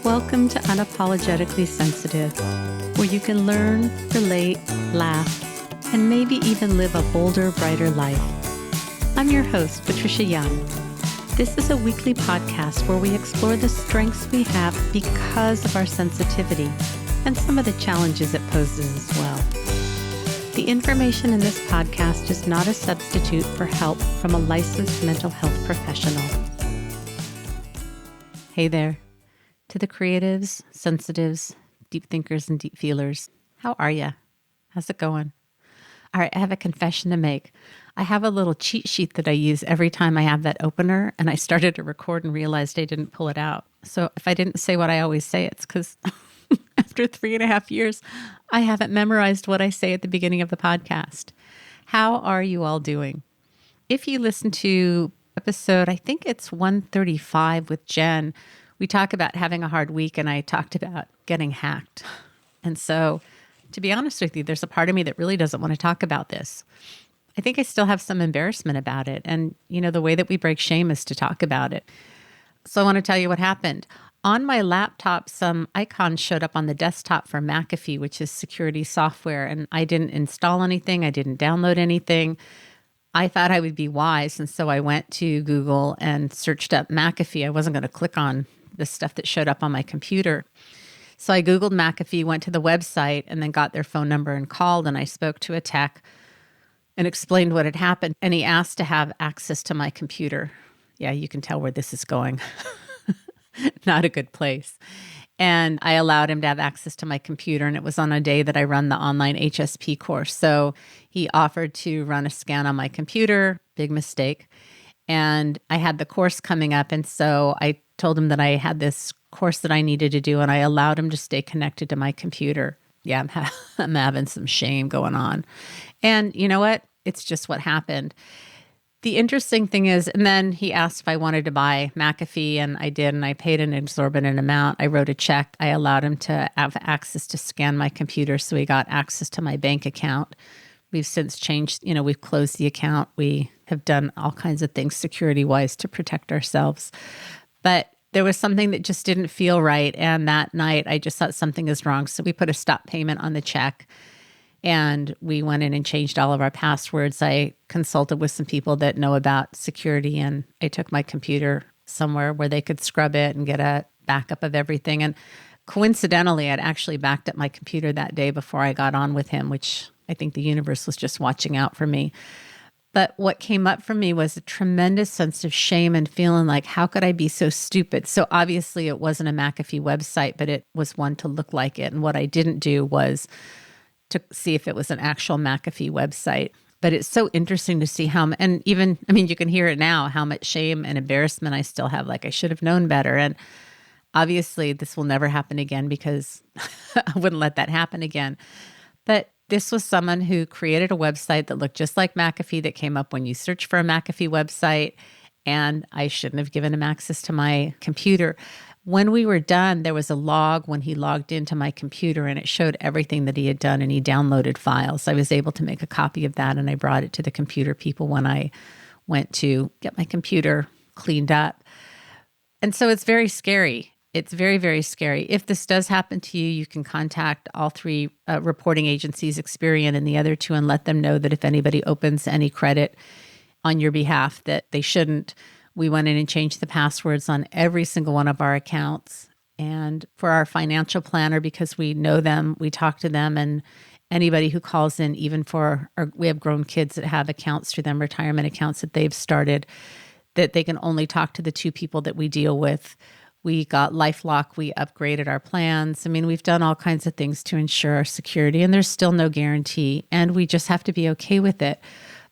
Welcome to Unapologetically Sensitive, where you can learn, relate, laugh, and maybe even live a bolder, brighter life. I'm your host, Patricia Young. This is a weekly podcast where we explore the strengths we have because of our sensitivity and some of the challenges it poses as well. The information in this podcast is not a substitute for help from a licensed mental health professional. Hey there. To the creatives, sensitives, deep thinkers, and deep feelers, how are you? How's it going? All right, I have a confession to make. I have a little cheat sheet that I use every time I have that opener, and I started to record and realized I didn't pull it out. So if I didn't say what I always say, it's because after 3.5 years, I haven't memorized what I say at the beginning of the podcast. How are you all doing? If you listen to episode, I think it's 135 with Jen, we talk about having a hard week, and I talked about getting hacked. And so, to be honest with you, there's a part of me that really doesn't want to talk about this. I think I still have some embarrassment about it. And, the way that we break shame is to talk about it. So I want to tell you what happened. On my laptop, some icons showed up on the desktop for McAfee, which is security software. And I didn't install anything. I didn't download anything. I thought I would be wise. And so I went to Google and searched up McAfee. I wasn't going to click on the stuff that showed up on my computer. So I Googled McAfee, went to the website, and then got their phone number and called. And I spoke to a tech and explained what had happened. And he asked to have access to my computer. Yeah, you can tell where this is going. Not a good place. And I allowed him to have access to my computer. And it was on a day that I run the online HSP course. So he offered to run a scan on my computer. Big mistake. And I had the course coming up. And so I told him that I had this course that I needed to do. And I allowed him to stay connected to my computer. Yeah, I'm having some shame going on. And you know what? It's just what happened. The interesting thing is, and then he asked if I wanted to buy McAfee, and I did, and I paid an exorbitant amount. I wrote a check. I allowed him to have access to scan my computer, so he got access to my bank account. We've since changed, we've closed the account. We have done all kinds of things security-wise to protect ourselves. But there was something that just didn't feel right, and that night I just thought something is wrong. So we put a stop payment on the check. And we went in and changed all of our passwords. I consulted with some people that know about security, and I took my computer somewhere where they could scrub it and get a backup of everything. And coincidentally, I'd actually backed up my computer that day before I got on with him, which I think the universe was just watching out for me. But what came up for me was a tremendous sense of shame and feeling like, how could I be so stupid? So obviously it wasn't a McAfee website, but it was one to look like it. And what I didn't do was to see if it was an actual McAfee website. But it's so interesting to see how, and even, you can hear it now, how much shame and embarrassment I still have. Like, I should have known better. And obviously this will never happen again, because I wouldn't let that happen again. But this was someone who created a website that looked just like McAfee, that came up when you search for a McAfee website. And I shouldn't have given him access to my computer. When we were done, there was a log when he logged into my computer, and it showed everything that he had done, and he downloaded files. I was able to make a copy of that, and I brought it to the computer people when I went to get my computer cleaned up. And so it's very scary. It's very, very scary. If this does happen to you, you can contact all three reporting agencies, Experian and the other two, and let them know that if anybody opens any credit on your behalf, that they shouldn't. We went in and changed the passwords on every single one of our accounts. And for our financial planner, because we know them, we talk to them, and anybody who calls in, even we have grown kids that have accounts through them, retirement accounts that they've started, that they can only talk to the two people that we deal with. We got LifeLock. We upgraded our plans. We've done all kinds of things to ensure our security, and there's still no guarantee, and we just have to be okay with it.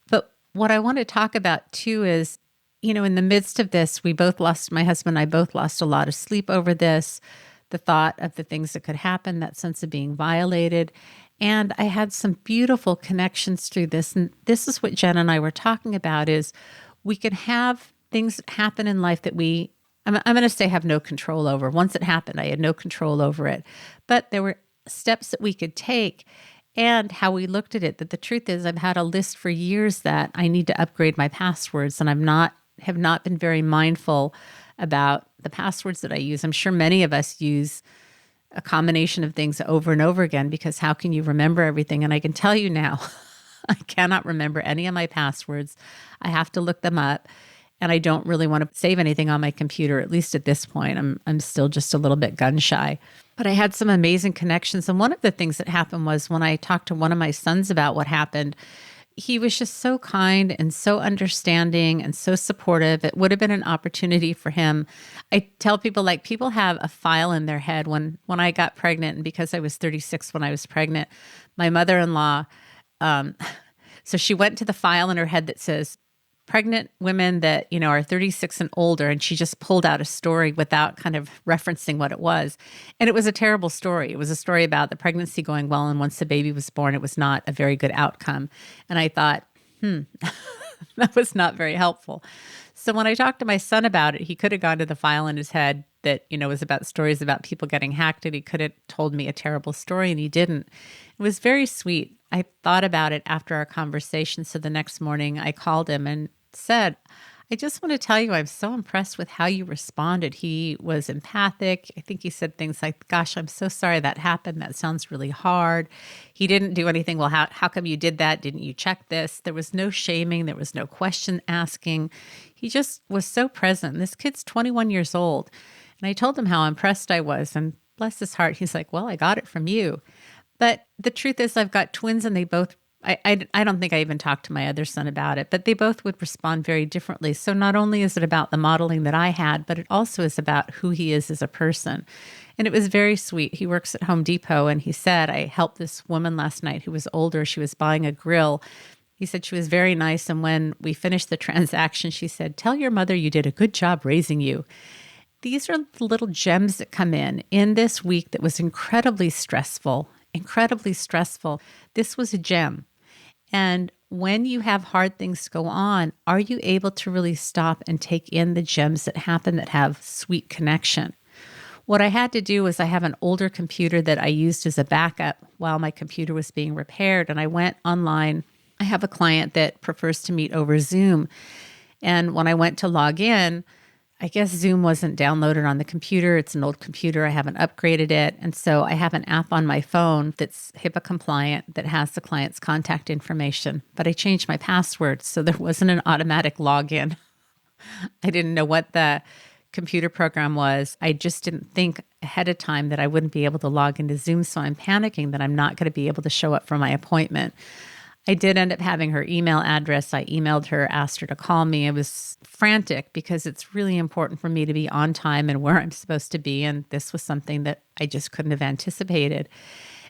But what I want to talk about too is, in the midst of this, my husband and I both lost a lot of sleep over this, the thought of the things that could happen, that sense of being violated. And I had some beautiful connections through this. And this is what Jen and I were talking about, is we can have things happen in life that I'm going to say have no control over. Once it happened, I had no control over it. But there were steps that we could take. And how we looked at it, that the truth is, I've had a list for years that I need to upgrade my passwords, and have not been very mindful about the passwords that I use. I'm sure many of us use a combination of things over and over again, because how can you remember everything? And I can tell you now, I cannot remember any of my passwords. I have to look them up, and I don't really want to save anything on my computer, at least at this point. I'm still just a little bit gun shy. But I had some amazing connections. And one of the things that happened was when I talked to one of my sons about what happened, he was just so kind and so understanding and so supportive. It would have been an opportunity for him. I tell people, like, people have a file in their head. When I got pregnant, and because I was 36 when I was pregnant, my mother-in-law, so she went to the file in her head that says pregnant women that, are 36 and older. And she just pulled out a story without kind of referencing what it was. And it was a terrible story. It was a story about the pregnancy going well. And once the baby was born, it was not a very good outcome. And I thought, that was not very helpful. So when I talked to my son about it, he could have gone to the file in his head that, was about stories about people getting hacked. And he could have told me a terrible story, and he didn't. It was very sweet. I thought about it after our conversation. So the next morning I called him and said, I just want to tell you, I'm so impressed with how you responded. He was empathic. I think he said things like, gosh, I'm so sorry that happened. That sounds really hard. He didn't do anything. Well, how come you did that? Didn't you check this? There was no shaming. There was no question asking. He just was so present. This kid's 21 years old. And I told him how impressed I was. And bless his heart, he's like, well, I got it from you. But the truth is, I've got twins, and they both, I don't think I even talked to my other son about it, but they both would respond very differently. So not only is it about the modeling that I had, but it also is about who he is as a person. And it was very sweet. He works at Home Depot, and he said, I helped this woman last night who was older. She was buying a grill. He said she was very nice. And when we finished the transaction, she said, tell your mother you did a good job raising you. These are the little gems that come in this week that was incredibly stressful. This was a gem. And when you have hard things go on, are you able to really stop and take in the gems that happen that have sweet connection? What I had to do was, I have an older computer that I used as a backup while my computer was being repaired. And I went online. I have a client that prefers to meet over Zoom. And when I went to log in, I guess Zoom wasn't downloaded on the computer. It's an old computer. I haven't upgraded it. And so I have an app on my phone that's HIPAA compliant that has the client's contact information. But I changed my password, so there wasn't an automatic login. I didn't know what the computer program was. I just didn't think ahead of time that I wouldn't be able to log into Zoom. So I'm panicking that I'm not going to be able to show up for my appointment. I did end up having her email address. I emailed her, asked her to call me. I was frantic because it's really important for me to be on time and where I'm supposed to be. And this was something that I just couldn't have anticipated.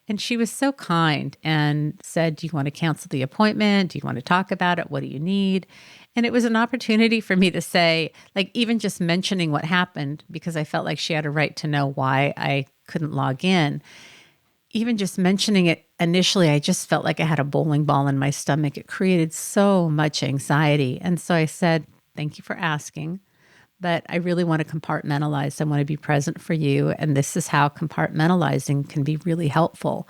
And she was so kind and said, do you want to cancel the appointment? Do you want to talk about it? What do you need? And it was an opportunity for me to say, like, even just mentioning what happened, because I felt like she had a right to know why I couldn't log in. Even just mentioning it initially, I just felt like I had a bowling ball in my stomach. It created so much anxiety. And so I said, thank you for asking, but I really want to compartmentalize. I want to be present for you. And this is how compartmentalizing can be really helpful.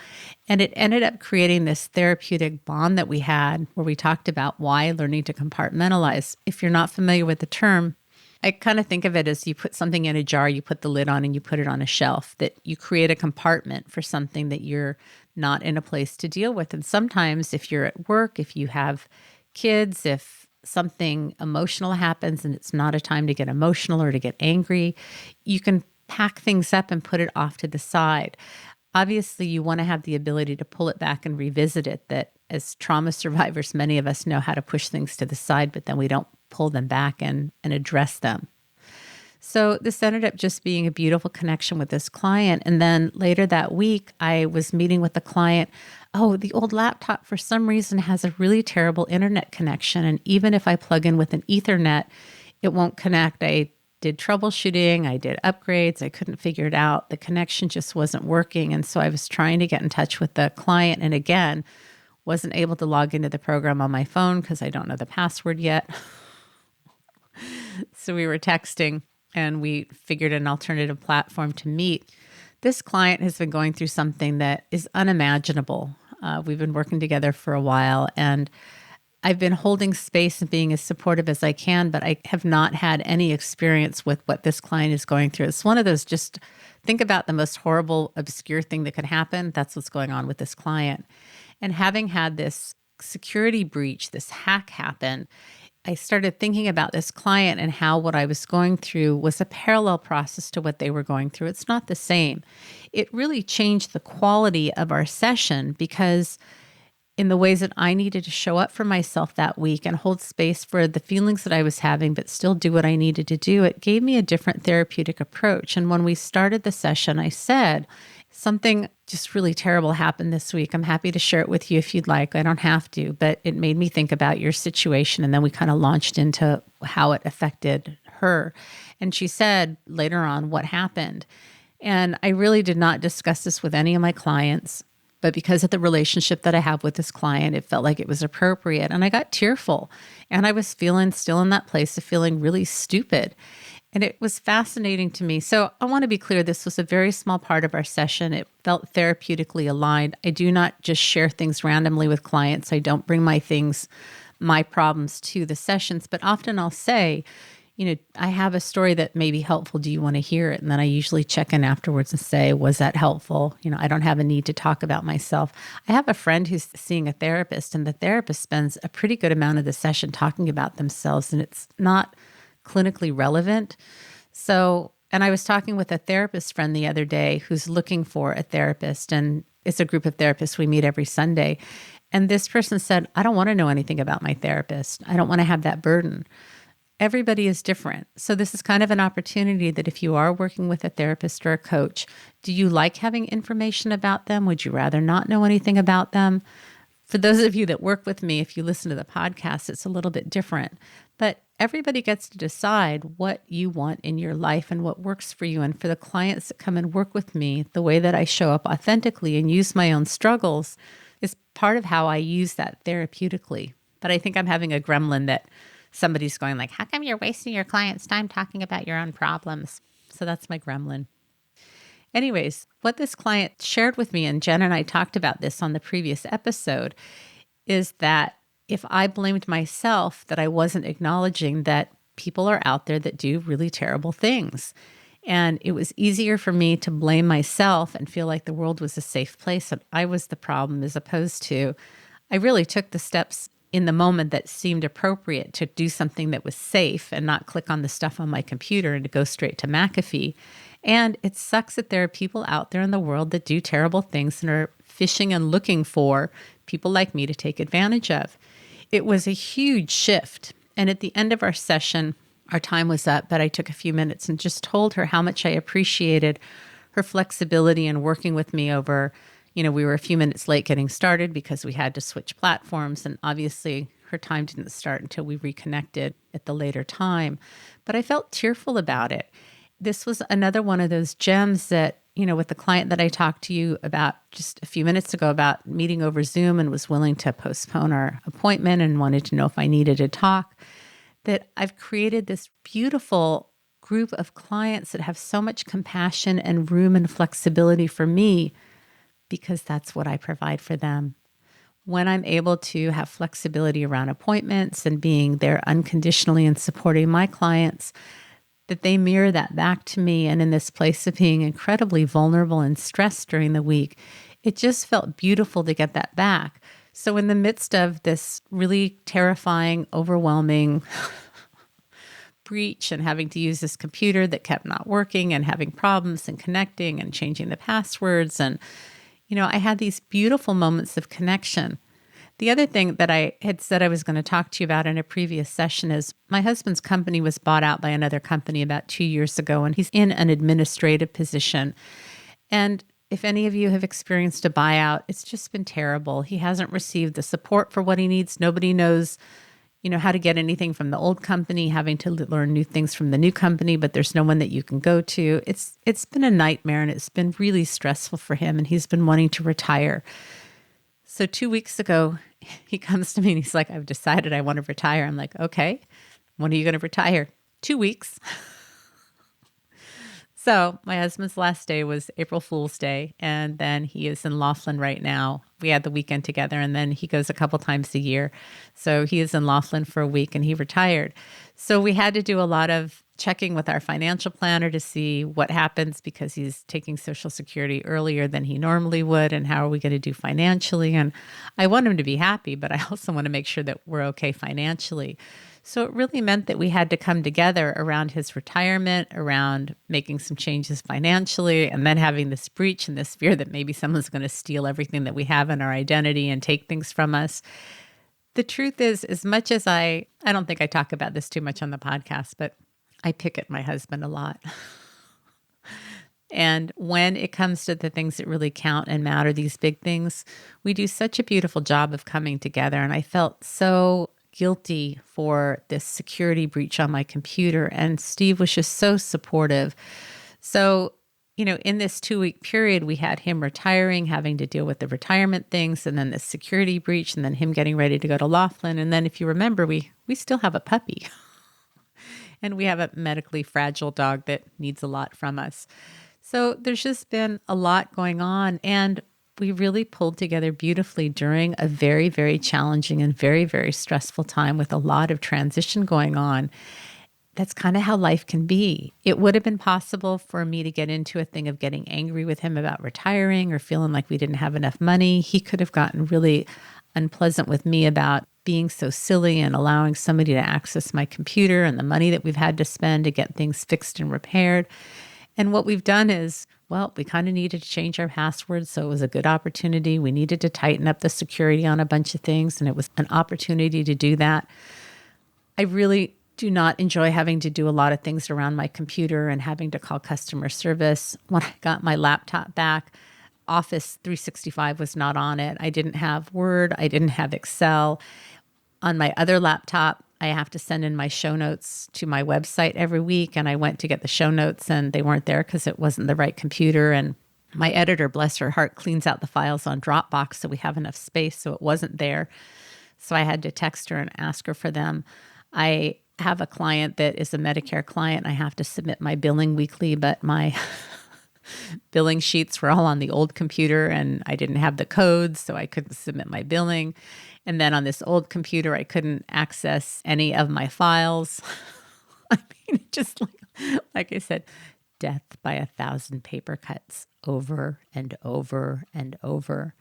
And it ended up creating this therapeutic bond that we had, where we talked about why learning to compartmentalize. If you're not familiar with the term, I kind of think of it as you put something in a jar, you put the lid on, and you put it on a shelf, that you create a compartment for something that you're not in a place to deal with. And sometimes if you're at work, if you have kids, if something emotional happens and it's not a time to get emotional or to get angry, you can pack things up and put it off to the side. Obviously, you want to have the ability to pull it back and revisit it. That as trauma survivors, many of us know how to push things to the side, but then we don't pull them back and address them. So this ended up just being a beautiful connection with this client. And then later that week, I was meeting with the client. Oh, the old laptop for some reason has a really terrible internet connection. And even if I plug in with an Ethernet, it won't connect. I did troubleshooting. I did upgrades. I couldn't figure it out. The connection just wasn't working. And so I was trying to get in touch with the client. And again, wasn't able to log into the program on my phone because I don't know the password yet. So we were texting and we figured an alternative platform to meet. This client has been going through something that is unimaginable. We've been working together for a while, and I've been holding space and being as supportive as I can, but I have not had any experience with what this client is going through. It's one of those, just think about the most horrible, obscure thing that could happen. That's what's going on with this client. And having had this security breach, this hack happen, I started thinking about this client and how what I was going through was a parallel process to what they were going through. It's not the same. It really changed the quality of our session because in the ways that I needed to show up for myself that week and hold space for the feelings that I was having, but still do what I needed to do, it gave me a different therapeutic approach. And when we started the session, I said, something just really terrible happened this week. I'm happy to share it with you if you'd like. I don't have to, but it made me think about your situation. And then we kind of launched into how it affected her. And she said later on what happened. And I really did not discuss this with any of my clients. But because of the relationship that I have with this client, it felt like it was appropriate. And I got tearful. And I was still in that place of feeling really stupid. And it was fascinating to me. So I want to be clear, this was a very small part of our session. It felt therapeutically aligned. I do not just share things randomly with clients. I don't bring my problems to the sessions. But often I'll say, I have a story that may be helpful. Do you want to hear it? And then I usually check in afterwards and say, was that helpful? I don't have a need to talk about myself. I have a friend who's seeing a therapist, and the therapist spends a pretty good amount of the session talking about themselves, and it's not clinically relevant. So, and I was talking with a therapist friend the other day who's looking for a therapist, and it's a group of therapists we meet every Sunday. And this person said, I don't want to know anything about my therapist. I don't want to have that burden. Everybody is different. So this is kind of an opportunity that if you are working with a therapist or a coach, do you like having information about them? Would you rather not know anything about them? For those of you that work with me, if you listen to the podcast, it's a little bit different. But everybody gets to decide what you want in your life and what works for you. And for the clients that come and work with me, the way that I show up authentically and use my own struggles is part of how I use that therapeutically. But I think I'm having a gremlin that somebody's going like, how come you're wasting your client's time talking about your own problems? So that's my gremlin. Anyways, what this client shared with me, and Jen and I talked about this on the previous episode, is that if I blamed myself, that I wasn't acknowledging that people are out there that do really terrible things. And it was easier for me to blame myself and feel like the world was a safe place and I was the problem, as opposed to I really took the steps in the moment that seemed appropriate to do something that was safe and not click on the stuff on my computer and to go straight to McAfee. And it sucks that there are people out there in the world that do terrible things and are fishing and looking for people like me to take advantage of. It was a huge shift. And at the end of our session, our time was up, but I took a few minutes and just told her how much I appreciated her flexibility in working with me over, we were a few minutes late getting started because we had to switch platforms. And obviously her time didn't start until we reconnected at the later time. But I felt tearful about it. This was another one of those gems that, with the client that I talked to you about just a few minutes ago about meeting over Zoom and was willing to postpone our appointment and wanted to know if I needed to talk, that I've created this beautiful group of clients that have so much compassion and room and flexibility for me because that's what I provide for them. When I'm able to have flexibility around appointments and being there unconditionally and supporting my clients, that they mirror that back to me. And in this place of being incredibly vulnerable and stressed during the week, it just felt beautiful to get that back. So in the midst of this really terrifying, overwhelming breach and having to use this computer that kept not working and having problems and connecting and changing the passwords, and I had these beautiful moments of connection. The other thing that I had said I was going to talk to you about in a previous session is my husband's company was bought out by another company about 2 years ago, and he's in an administrative position. And if any of you have experienced a buyout, it's just been terrible. He hasn't received the support for what he needs. Nobody knows, how to get anything from the old company, having to learn new things from the new company, but there's no one that you can go to. It's been a nightmare, and it's been really stressful for him, and he's been wanting to retire. So 2 weeks ago, he comes to me and he's like, I've decided I want to retire. I'm like, okay, when are you going to retire? 2 weeks. So my husband's last day was April Fool's Day, and then he is in Laughlin right now. We had the weekend together, and then he goes a couple times a year. So he is in Laughlin for a week, and he retired. So we had to do a lot of checking with our financial planner to see what happens because he's taking Social Security earlier than he normally would, and how are we going to do financially. And I want him to be happy, but I also want to make sure that we're okay financially. So it really meant that we had to come together around his retirement, around making some changes financially, and then having this breach and this fear that maybe someone's going to steal everything that we have in our identity and take things from us. The truth is, as much as I don't think I talk about this too much on the podcast, but I pick at my husband a lot. And when it comes to the things that really count and matter, these big things, we do such a beautiful job of coming together. And I felt so guilty for this security breach on my computer. And Steve was just so supportive. So, in this 2-week period, we had him retiring, having to deal with the retirement things, and then the security breach, and then him getting ready to go to Laughlin. And then if you remember, we still have a puppy. And we have a medically fragile dog that needs a lot from us. So there's just been a lot going on. And we really pulled together beautifully during a very, very challenging and very, very stressful time with a lot of transition going on. That's kind of how life can be. It would have been possible for me to get into a thing of getting angry with him about retiring or feeling like we didn't have enough money. He could have gotten really unpleasant with me about being so silly and allowing somebody to access my computer and the money that we've had to spend to get things fixed and repaired. And what we've done is, well, we kind of needed to change our passwords, so it was a good opportunity. We needed to tighten up the security on a bunch of things, and it was an opportunity to do that. I really do not enjoy having to do a lot of things around my computer and having to call customer service. When I got my laptop back, Office 365 was not on it. I didn't have Word. I didn't have Excel. On my other laptop, I have to send in my show notes to my website every week. And I went to get the show notes and they weren't there because it wasn't the right computer. And my editor, bless her heart, cleans out the files on Dropbox so we have enough space. So it wasn't there. So I had to text her and ask her for them. I have a client that is a Medicare client. I have to submit my billing weekly, but my billing sheets were all on the old computer and I didn't have the codes, so I couldn't submit my billing. And then on this old computer, I couldn't access any of my files. I mean, just like I said, death by 1,000 paper cuts over and over and over.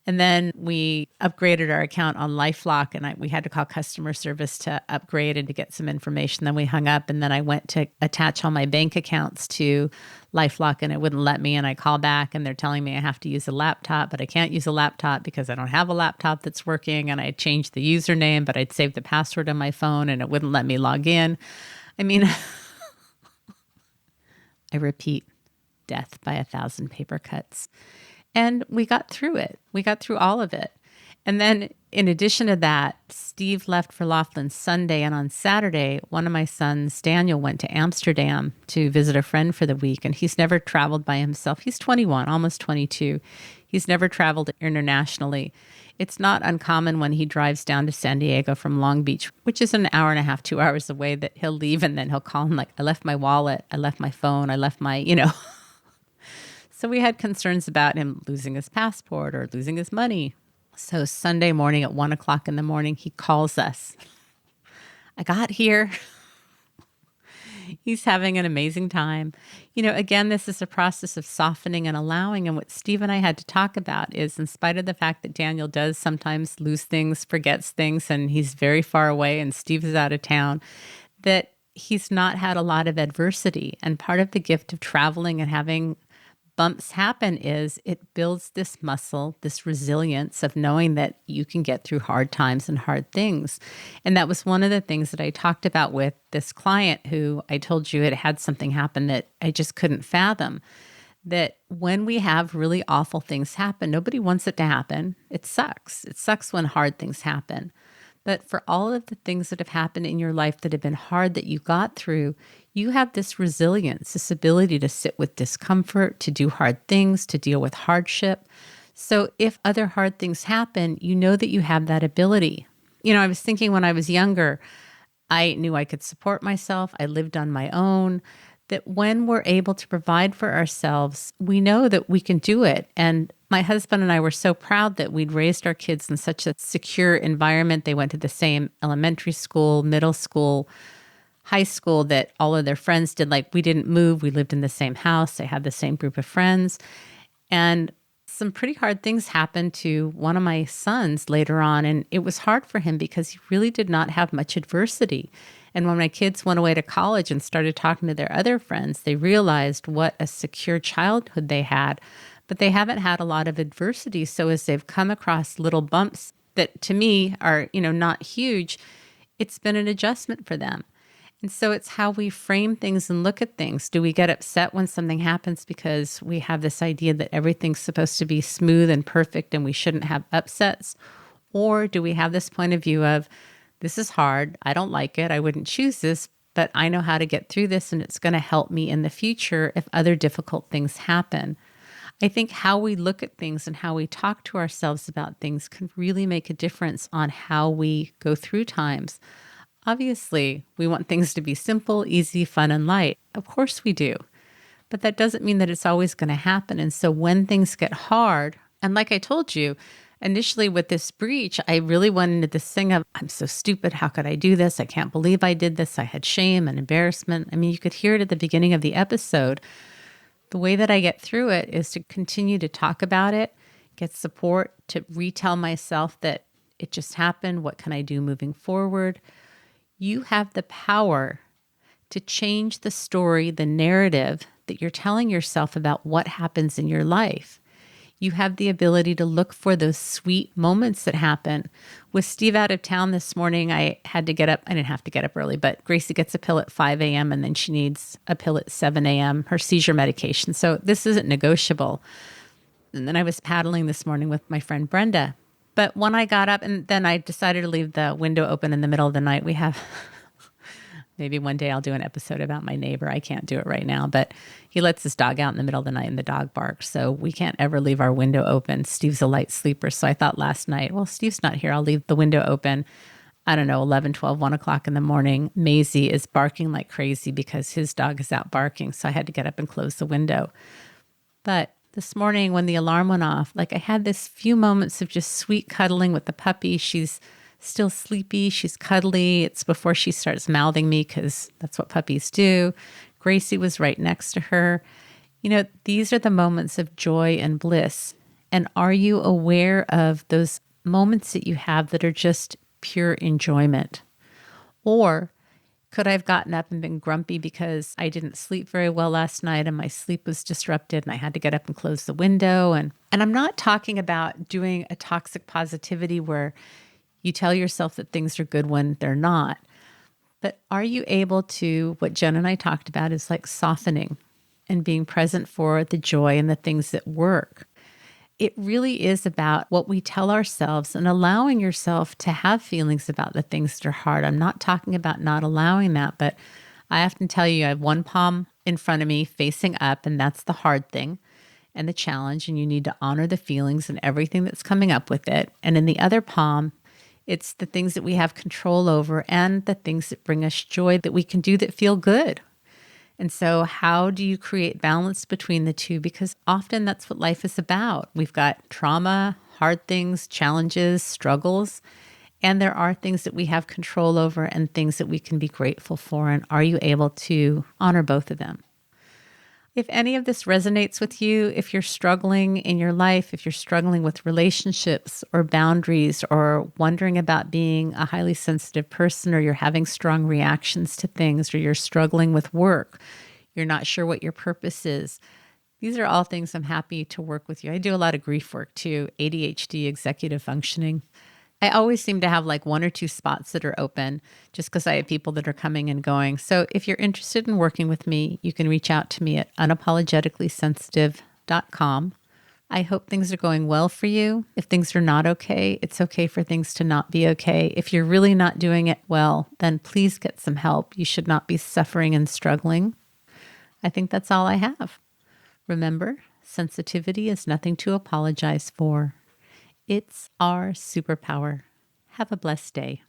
And then we upgraded our account on LifeLock, and we had to call customer service to upgrade and to get some information. Then we hung up, and then I went to attach all my bank accounts to LifeLock, and it wouldn't let me. And I call back, and they're telling me I have to use a laptop, but I can't use a laptop because I don't have a laptop that's working. And I changed the username, but I'd saved the password on my phone, and it wouldn't let me log in. I mean, I repeat, death by 1,000 paper cuts. And we got through it. We got through all of it. And then in addition to that, Steve left for Laughlin Sunday. And on Saturday, one of my sons, Daniel, went to Amsterdam to visit a friend for the week. And he's never traveled by himself. He's 21, almost 22. He's never traveled internationally. It's not uncommon when he drives down to San Diego from Long Beach, which is an hour and a half, 2 hours away, that he'll leave and then he'll call him like, I left my wallet, I left my phone, I left my, So we had concerns about him losing his passport or losing his money. So Sunday morning at 1:00 in the morning, he calls us. I got here. He's having an amazing time. Again, this is a process of softening and allowing. And what Steve and I had to talk about is, in spite of the fact that Daniel does sometimes lose things, forgets things, and he's very far away and Steve is out of town, that he's not had a lot of adversity. And part of the gift of traveling and having bumps happen is it builds this muscle, this resilience of knowing that you can get through hard times and hard things. And that was one of the things that I talked about with this client who I told you had something happen that I just couldn't fathom. That when we have really awful things happen, nobody wants it to happen. It sucks. It sucks when hard things happen. But for all of the things that have happened in your life that have been hard that you got through, you have this resilience, this ability to sit with discomfort, to do hard things, to deal with hardship. So if other hard things happen, you know that you have that ability. I was thinking when I was younger, I knew I could support myself. I lived on my own. that when we're able to provide for ourselves, we know that we can do it. And my husband and I were so proud that we'd raised our kids in such a secure environment. They went to the same elementary school, middle school, high school, that all of their friends did. Like, we didn't move. We lived in the same house. They had the same group of friends. And some pretty hard things happened to one of my sons later on. And it was hard for him because he really did not have much adversity. And when my kids went away to college and started talking to their other friends, they realized what a secure childhood they had. But they haven't had a lot of adversity. So as they've come across little bumps that to me are, not huge, it's been an adjustment for them. And so it's how we frame things and look at things. Do we get upset when something happens because we have this idea that everything's supposed to be smooth and perfect and we shouldn't have upsets? Or do we have this point of view of, this is hard, I don't like it, I wouldn't choose this, but I know how to get through this and it's going to help me in the future if other difficult things happen? I think how we look at things and how we talk to ourselves about things can really make a difference on how we go through times. Obviously, we want things to be simple, easy, fun, and light. Of course we do. But that doesn't mean that it's always going to happen. And so when things get hard, and like I told you, initially with this breach, I really went into this thing of, I'm so stupid. How could I do this? I can't believe I did this. I had shame and embarrassment. I mean, you could hear it at the beginning of the episode. The way that I get through it is to continue to talk about it, get support, to retell myself that it just happened. What can I do moving forward? You have the power to change the story, the narrative that you're telling yourself about what happens in your life. You have the ability to look for those sweet moments that happen. With Steve out of town this morning, I had to get up. I didn't have to get up early, but Gracie gets a pill at 5 a.m. and then she needs a pill at 7 a.m., her seizure medication. So this isn't negotiable. And then I was paddling this morning with my friend Brenda. But when I got up, and then I decided to leave the window open in the middle of the night. We have, maybe one day I'll do an episode about my neighbor. I can't do it right now, but he lets his dog out in the middle of the night and the dog barks. So we can't ever leave our window open. Steve's a light sleeper. So I thought last night, well, Steve's not here. I'll leave the window open. I don't know, 11, 12, 1 o'clock in the morning. Maisie is barking like crazy because his dog is out barking. So I had to get up and close the window. But this morning when the alarm went off, like I had this few moments of just sweet cuddling with the puppy. She's still sleepy. She's cuddly. It's before she starts mouthing me because that's what puppies do. Gracie was right next to her. These are the moments of joy and bliss. And are you aware of those moments that you have that are just pure enjoyment? Or could I have gotten up and been grumpy because I didn't sleep very well last night and my sleep was disrupted and I had to get up and close the window? And I'm not talking about doing a toxic positivity where you tell yourself that things are good when they're not. But are you able to, what Jen and I talked about is like softening and being present for the joy and the things that work. It really is about what we tell ourselves and allowing yourself to have feelings about the things that are hard. I'm not talking about not allowing that, but I often tell you I have one palm in front of me facing up, and that's the hard thing and the challenge, and you need to honor the feelings and everything that's coming up with it. And in the other palm, it's the things that we have control over and the things that bring us joy that we can do that feel good. And so how do you create balance between the two? Because often that's what life is about. We've got trauma, hard things, challenges, struggles, and there are things that we have control over and things that we can be grateful for. And are you able to honor both of them? If any of this resonates with you, if you're struggling in your life, if you're struggling with relationships or boundaries or wondering about being a highly sensitive person, or you're having strong reactions to things, or you're struggling with work, you're not sure what your purpose is, these are all things I'm happy to work with you. I do a lot of grief work too, ADHD, executive functioning. I always seem to have like 1 or 2 spots that are open just because I have people that are coming and going. So if you're interested in working with me, you can reach out to me at unapologeticallysensitive.com. I hope things are going well for you. If things are not okay, it's okay for things to not be okay. If you're really not doing it well, then please get some help. You should not be suffering and struggling. I think that's all I have. Remember, sensitivity is nothing to apologize for. It's our superpower. Have a blessed day.